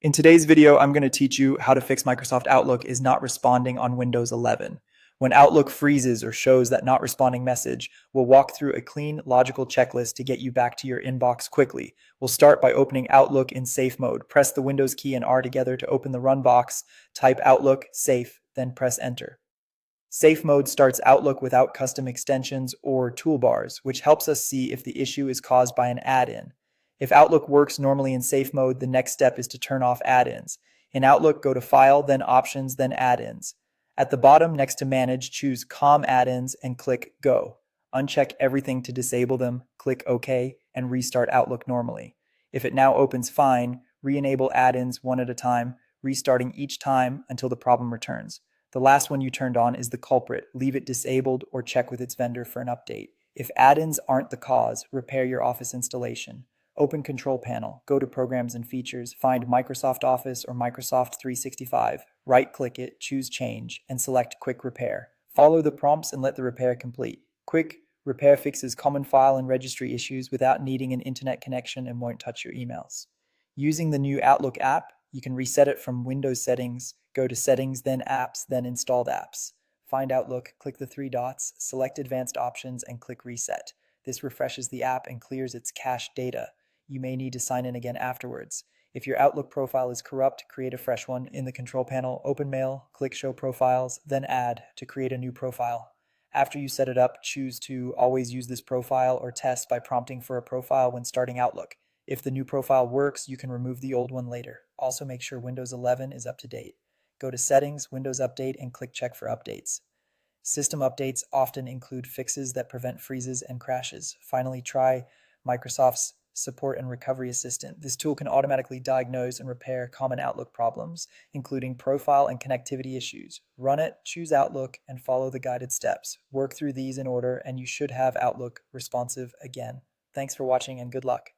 In today's video, I'm going to teach you how to fix Microsoft Outlook is not responding on Windows 11. When Outlook freezes or shows that not responding message, we'll walk through a clean, logical checklist to get you back to your inbox quickly. We'll start by opening Outlook in safe mode. Press the Windows key and R together to open the run box. Type Outlook, safe, then press enter. Safe mode starts Outlook without custom extensions or toolbars, which helps us see if the issue is caused by an add-in. If Outlook works normally in safe mode, the next step is to turn off add-ins. In Outlook, go to File, then Options, then Add-ins. At the bottom, next to Manage, choose COM add-ins and click Go. Uncheck everything to disable them, click OK, and restart Outlook normally. If it now opens fine, re-enable add-ins one at a time, restarting each time until the problem returns. The last one you turned on is the culprit. Leave it disabled or check with its vendor for an update. If add-ins aren't the cause, repair your Office installation. Open Control Panel, go to Programs and Features, find Microsoft Office or Microsoft 365, right-click it, choose Change, and select Quick Repair. Follow the prompts and let the repair complete. Quick Repair fixes common file and registry issues without needing an internet connection and won't touch your emails. Using the new Outlook app, you can reset it from Windows settings, go to Settings, then Apps, then Installed Apps. Find Outlook, click the three dots, select Advanced Options, and click Reset. This refreshes the app and clears its cached data. You may need to sign in again afterwards. If your Outlook profile is corrupt, create a fresh one. In the control panel, open Mail, click Show Profiles, then Add to create a new profile. After you set it up, choose to always use this profile or test by prompting for a profile when starting Outlook. If the new profile works, you can remove the old one later. Also make sure Windows 11 is up to date. Go to Settings, Windows Update, and click Check for Updates. System updates often include fixes that prevent freezes and crashes. Finally, try Microsoft's Support and Recovery Assistant. This tool can automatically diagnose and repair common Outlook problems, including profile and connectivity issues. Run it, choose Outlook, and follow the guided steps. Work through these in order, and you should have Outlook responsive again. Thanks for watching and good luck.